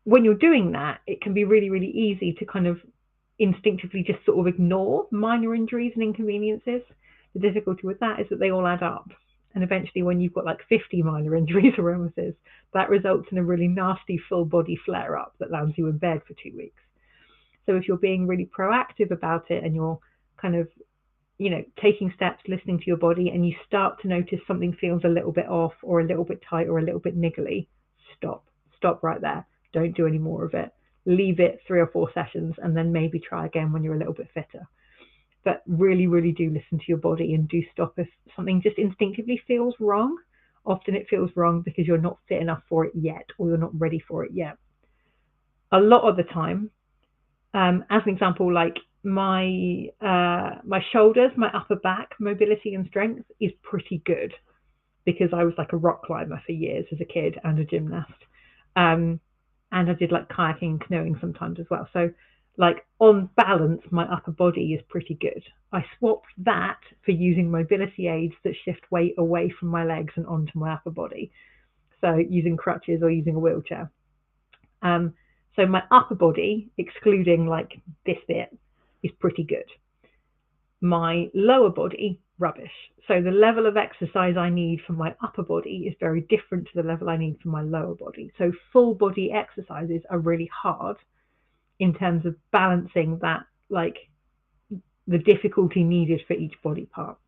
when you're doing that, it can be really, really easy to kind of instinctively just sort of ignore minor injuries and inconveniences. The difficulty with that is that they all add up. And eventually when you've got like 50 minor injuries or illnesses, that results in a really nasty full body flare up that lands you in bed for 2 weeks. So if you're being really proactive about it and you're kind of, you know, taking steps, listening to your body, and you start to notice something feels a little bit off or a little bit tight or a little bit niggly, stop right there. Don't do any more of it. Leave it 3 or 4 sessions and then maybe try again when you're a little bit fitter. But really, really do listen to your body and do stop if something just instinctively feels wrong. Often it feels wrong because you're not fit enough for it yet, or you're not ready for it yet. A lot of the time, as an example, like my shoulders, my upper back mobility and strength is pretty good because I was like a rock climber for years as a kid and a gymnast. And I did like kayaking and canoeing sometimes as well. So like on balance, my upper body is pretty good. I swapped that for using mobility aids that shift weight away from my legs and onto my upper body. So using crutches or using a wheelchair. So my upper body, excluding like this bit, is pretty good. My lower body, rubbish. So the level of exercise I need for my upper body is very different to the level I need for my lower body. So full body exercises are really hard in terms of balancing that, like the difficulty needed for each body part.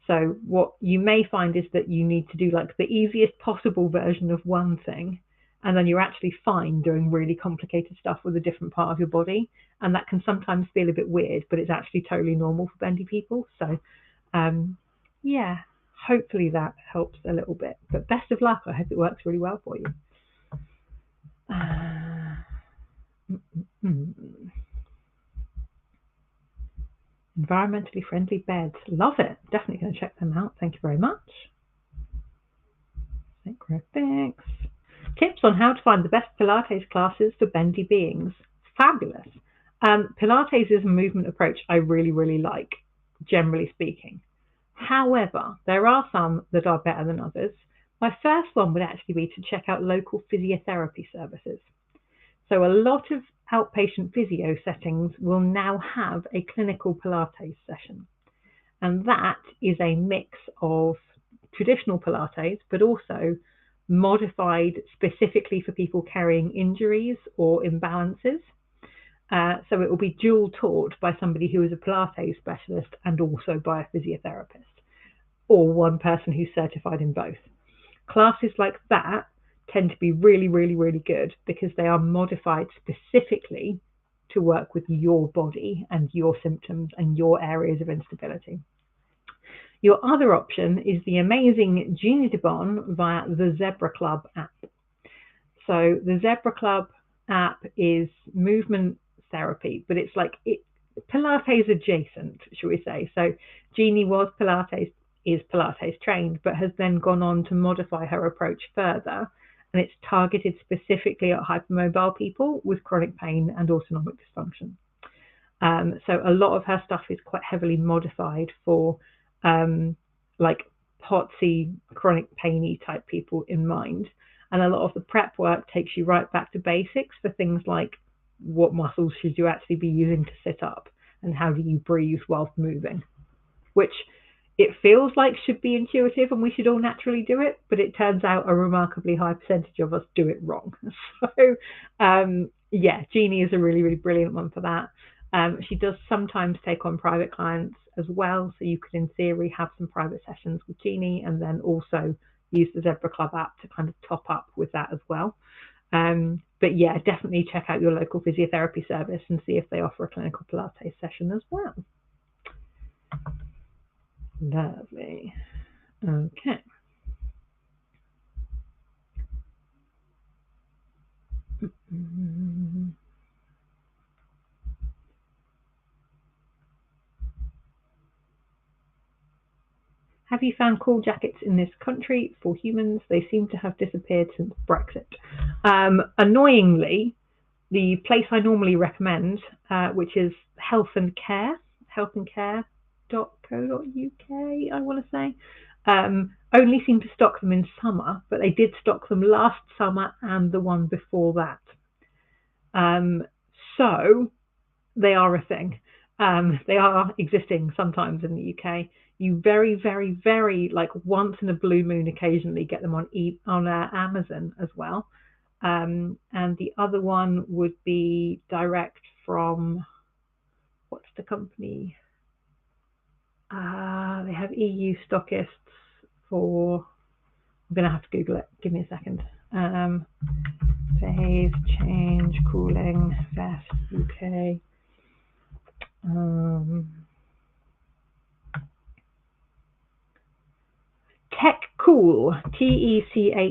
So what you may find is that you need to do like the easiest possible version of one thing, and then you're actually fine doing really complicated stuff with a different part of your body. And that can sometimes feel a bit weird, but it's actually totally normal for bendy people. So yeah, hopefully that helps a little bit. But best of luck. I hope it works really well for you. Environmentally friendly beds. Love it. Definitely going to check them out. Thank you very much. Sacrofix. Tips on how to find the best Pilates classes for bendy beings. Fabulous. Pilates is a movement approach I really, really like, generally speaking. However, there are some that are better than others. My first one would actually be to check out local physiotherapy services. So a lot of outpatient physio settings will now have a clinical Pilates session. And that is a mix of traditional Pilates, but also modified specifically for people carrying injuries or imbalances. So it will be dual taught by somebody who is a Pilates specialist and also by a physiotherapist, or one person who's certified in both. Classes like that tend to be really, really, really good because they are modified specifically to work with your body and your symptoms and your areas of instability. Your other option is the amazing Jeannie Debon via the Zebra Club app. So the Zebra Club app is movement therapy, but it's like Pilates adjacent, shall we say. So Jeannie is Pilates trained, but has then gone on to modify her approach further. And it's targeted specifically at hypermobile people with chronic pain and autonomic dysfunction. So a lot of her stuff is quite heavily modified for like POTSy, chronic painy type people in mind. And a lot of the prep work takes you right back to basics for things like what muscles should you actually be using to sit up and how do you breathe whilst moving, which it feels like should be intuitive and we should all naturally do it, but it turns out a remarkably high percentage of us do it wrong. So Yeah, Jeannie is a really, really brilliant one for that. She does sometimes take on private clients as well, so you could, in theory, have some private sessions with Jeannie and then also use the Zebra Club app to kind of top up with that as well. But yeah, definitely check out your local physiotherapy service and see if they offer a clinical Pilates session as well. Lovely. Okay. Have you found cool jackets in this country for humans? They seem to have disappeared since Brexit. Annoyingly, the place I normally recommend, which is healthandcare.co.uk, I want to say, only seem to stock them in summer, but they did stock them last summer and the one before that. So they are a thing. They are existing sometimes in the UK. You very, very, very, like once in a blue moon occasionally get them on Amazon as well. And the other one would be direct from, what's the company? They have EU stockists for, I'm going to have to Google it. Give me a second. Phase change cooling vest UK. Tech Cool, TECHKEWL,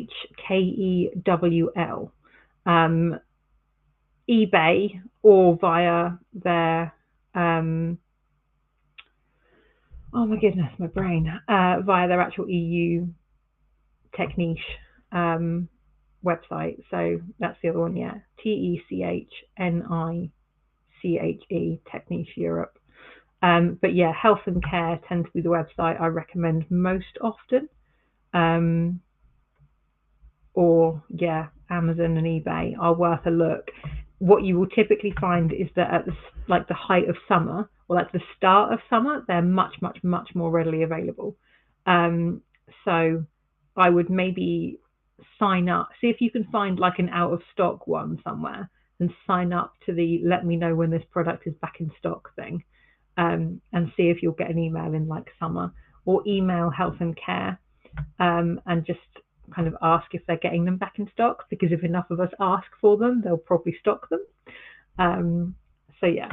eBay or via their oh my goodness, my brain, via their actual EU Techniche website. So that's the other one, yeah, TECHNICHE, Techniche Europe. But yeah, Health and Care tend to be the website I recommend most often. Or yeah, Amazon and eBay are worth a look. What you will typically find is that at the height of summer, or like the start of summer, they're much, much, much more readily available. So I would maybe sign up, see if you can find like an out of stock one somewhere, and sign up to the let me know when this product is back in stock thing, and see if you'll get an email in like summer, or email Health and Care and just kind of ask if they're getting them back in stock, because if enough of us ask for them, they'll probably stock them. So yeah,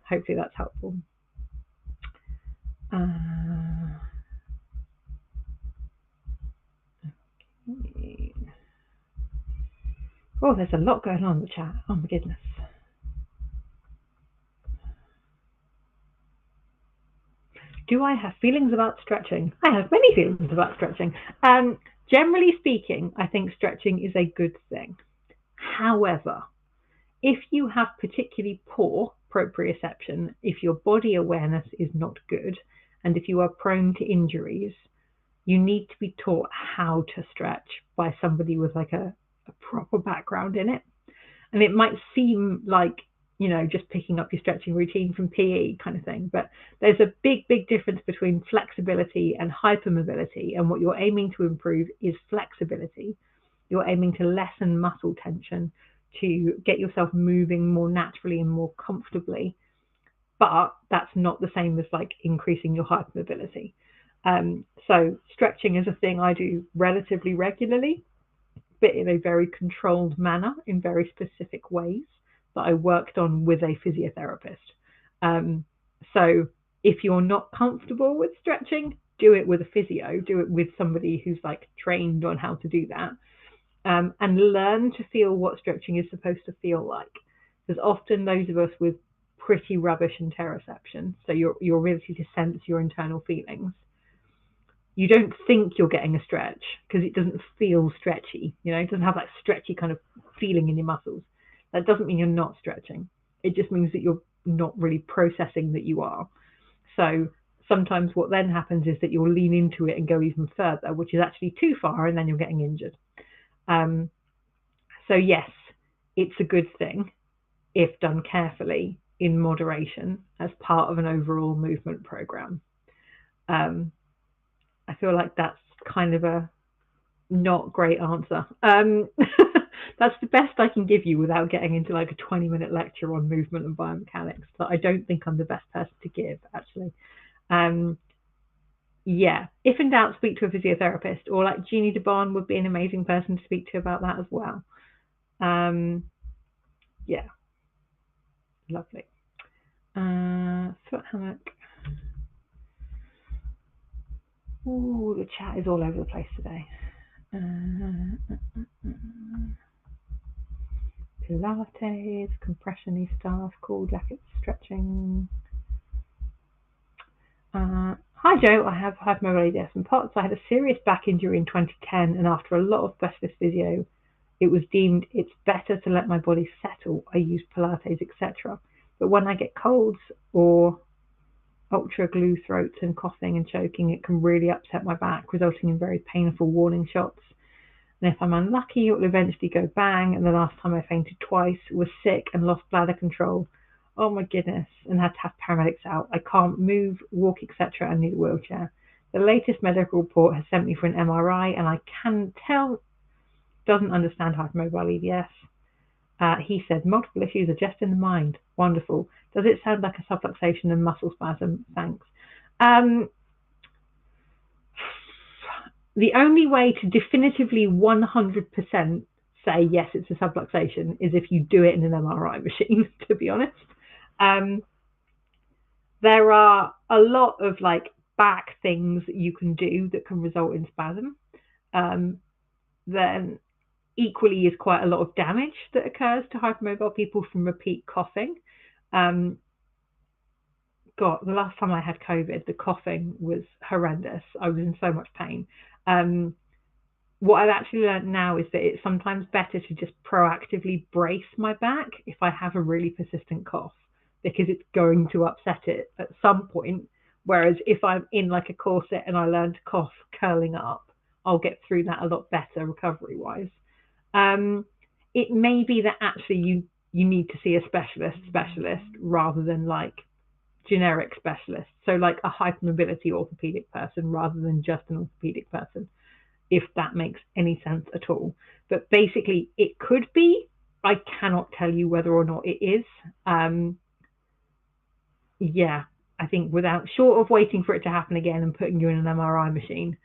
hopefully that's helpful. Okay. Oh, there's a lot going on in the chat. Oh my goodness. Do I have feelings about stretching? I have many feelings about stretching. Generally speaking, I think stretching is a good thing. However, if you have particularly poor proprioception, if your body awareness is not good, and if you are prone to injuries, you need to be taught how to stretch by somebody with like a proper background in it. And it might seem like, you know, just picking up your stretching routine from PE kind of thing, but there's a big, big difference between flexibility and hypermobility. And what you're aiming to improve is flexibility. You're aiming to lessen muscle tension, to get yourself moving more naturally and more comfortably. But that's not the same as like increasing your hypermobility. So stretching is a thing I do relatively regularly, but in a very controlled manner, in very specific ways that I worked on with a physiotherapist. So if you're not comfortable with stretching, do it with a physio, do it with somebody who's like trained on how to do that, and learn to feel what stretching is supposed to feel like. Because often those of us with pretty rubbish interoception, so your ability to sense your internal feelings, you don't think you're getting a stretch because it doesn't feel stretchy. You know, it doesn't have that stretchy kind of feeling in your muscles. That doesn't mean you're not stretching. It just means that you're not really processing that you are. So sometimes what then happens is that you'll lean into it and go even further, which is actually too far, and then you're getting injured. So yes, it's a good thing if done carefully in moderation as part of an overall movement program. I feel like that's kind of a not great answer. That's that's the best I can give you without getting into like a 20-minute lecture on movement and biomechanics. But I don't think I'm the best person to give, actually. Yeah, if in doubt, speak to a physiotherapist, or like Jeannie DeBon would be an amazing person to speak to about that as well. Yeah, lovely. Foot hammock. Ooh, the chat is all over the place today. Pilates, compression-y stuff, cool jackets, stretching. Hi Jo, I have hypermobility discs and POTS. I had a serious back injury in 2010, and after a lot of specialist physio, it was deemed it's better to let my body settle. I use Pilates, etc. But when I get colds or ultra glue throats and coughing and choking, it can really upset my back, resulting in very painful warning shots. And if I'm unlucky, it will eventually go bang. And the last time I fainted twice, was sick and lost bladder control. Oh my goodness, and had to have paramedics out. I can't move, walk, etc. and need a wheelchair. The latest medical report has sent me for an MRI, and I can tell doesn't understand hypermobile EDS. He said multiple issues are just in the mind. Wonderful. Does it sound like a subluxation and muscle spasm? Thanks. The only way to definitively 100% say yes, it's a subluxation is if you do it in an MRI machine, to be honest. There are a lot of like back things that you can do that can result in spasm. Then equally is quite a lot of damage that occurs to hypermobile people from repeat coughing. God, the last time I had COVID, the coughing was horrendous. I was in so much pain. What I've actually learned now is that it's sometimes better to just proactively brace my back if I have a really persistent cough, because it's going to upset it at some point. Whereas if I'm in like a corset and I learn to cough curling up, I'll get through that a lot better recovery-wise. It may be that actually you need to see a specialist rather than like generic specialist. So like a hypermobility orthopedic person rather than just an orthopedic person, if that makes any sense at all. But basically it could be. I cannot tell you whether or not it is. Yeah, I think without short of waiting for it to happen again and putting you in an MRI machine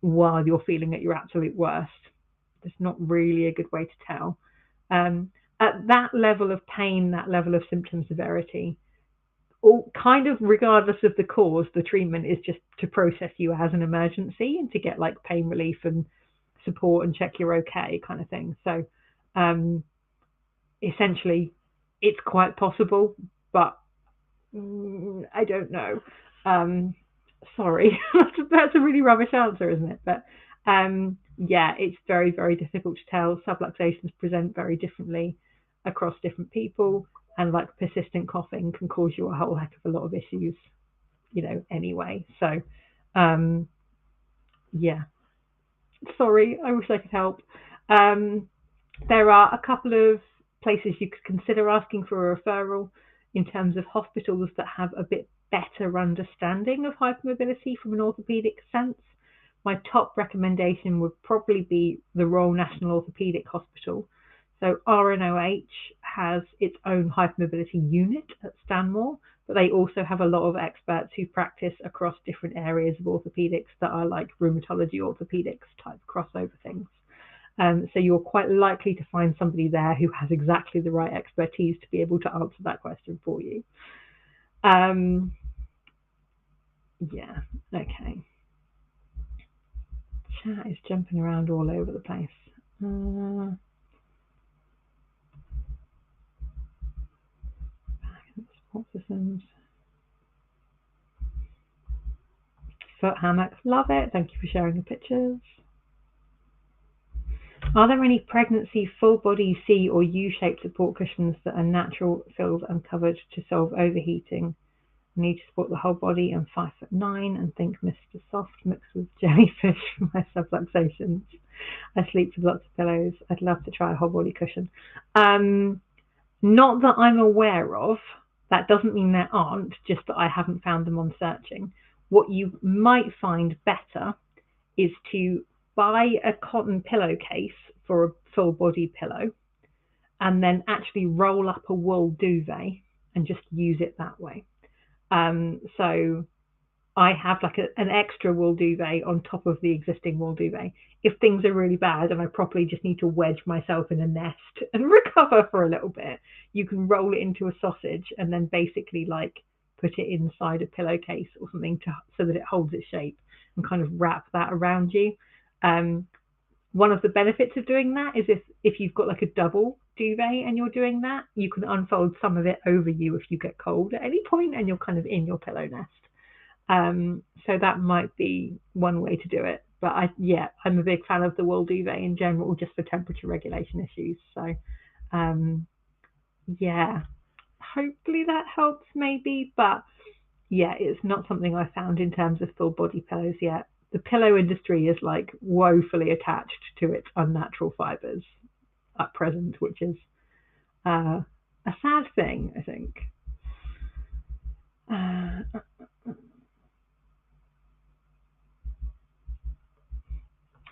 while you're feeling at your absolute worst, there's not really a good way to tell. At that level of pain, that level of symptom severity, all kind of regardless of the cause, the treatment is just to process you as an emergency and to get like pain relief and support and check you're okay kind of thing. So essentially it's quite possible, but I don't know. Sorry, that's a really rubbish answer, isn't it? But yeah, it's very, very difficult to tell. Subluxations present very differently across different people, and like persistent coughing can cause you a whole heck of a lot of issues, you know, anyway. So yeah, sorry, I wish I could help. There are a couple of places you could consider asking for a referral in terms of hospitals that have a bit better understanding of hypermobility from an orthopedic sense. My top recommendation would probably be the Royal National Orthopedic Hospital. So RNOH has its own hypermobility unit at Stanmore, but they also have a lot of experts who practice across different areas of orthopedics that are like rheumatology orthopedics type crossover things. So you're quite likely to find somebody there who has exactly the right expertise to be able to answer that question for you. Yeah, okay. Chat is jumping around all over the place. Support systems. Foot hammocks, love it. Thank you for sharing the pictures. Are there any pregnancy full body C or U-shaped support cushions that are natural, filled and covered to solve overheating? I need to support the whole body. I'm 5'9" and think Mr. Soft mixed with jellyfish for my subluxations. I sleep with lots of pillows. I'd love to try a whole body cushion. Not that I'm aware of. That doesn't mean there aren't, just that I haven't found them on searching. What you might find better is to buy a cotton pillowcase for a full body pillow and then actually roll up a wool duvet and just use it that way. So I have like an extra wool duvet on top of the existing wool duvet. If things are really bad and I properly just need to wedge myself in a nest and recover for a little bit, you can roll it into a sausage and then basically like put it inside a pillowcase or something so that it holds its shape, and kind of wrap that around you. One of the benefits of doing that is if you've got like a double duvet and you're doing that, you can unfold some of it over you if you get cold at any point and you're kind of in your pillow nest. So that might be one way to do it. But I'm a big fan of the wool duvet in general, just for temperature regulation issues. So hopefully that helps maybe. But it's not something I found in terms of full body pillows yet. The pillow industry is like woefully attached to its unnatural fibers at present, which is a sad thing, I think.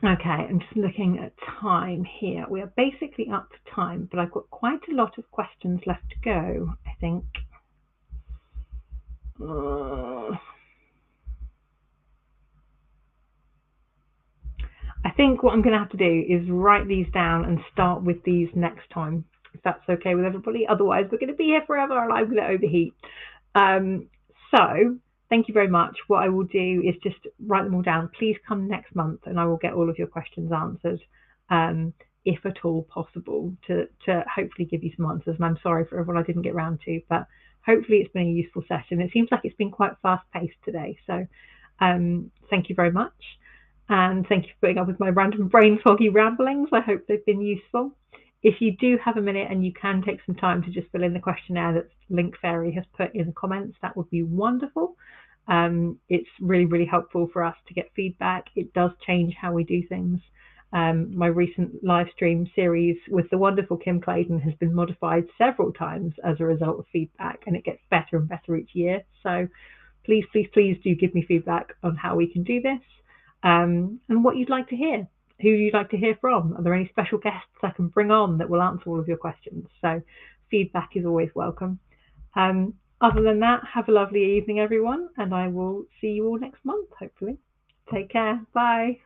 Okay, I'm just looking at time here. We are basically up to time, but I've got quite a lot of questions left to go, I think. I think what I'm going to have to do is write these down and start with these next time, if that's okay with everybody. Otherwise, we're going to be here forever and I'm going to overheat. So thank you very much. What I will do is just write them all down. Please come next month and I will get all of your questions answered, if at all possible, to hopefully give you some answers. And I'm sorry for everyone I didn't get around to, but hopefully it's been a useful session. It seems like it's been quite fast-paced today. So thank you very much. And thank you for putting up with my random brain foggy ramblings. I hope they've been useful. If you do have a minute and you can take some time to just fill in the questionnaire that Link Fairy has put in the comments, that would be wonderful. It's really, really helpful for us to get feedback. It does change how we do things. My recent live stream series with the wonderful Kim Clayton has been modified several times as a result of feedback, and it gets better and better each year. So please, please, please do give me feedback on how we can do this, and what you'd like to hear, who you'd like to hear from. Are there any special guests I can bring on that will answer all of your questions? So feedback is always welcome. Other than that, have a lovely evening, everyone, and I will see you all next month, hopefully. Take care. Bye.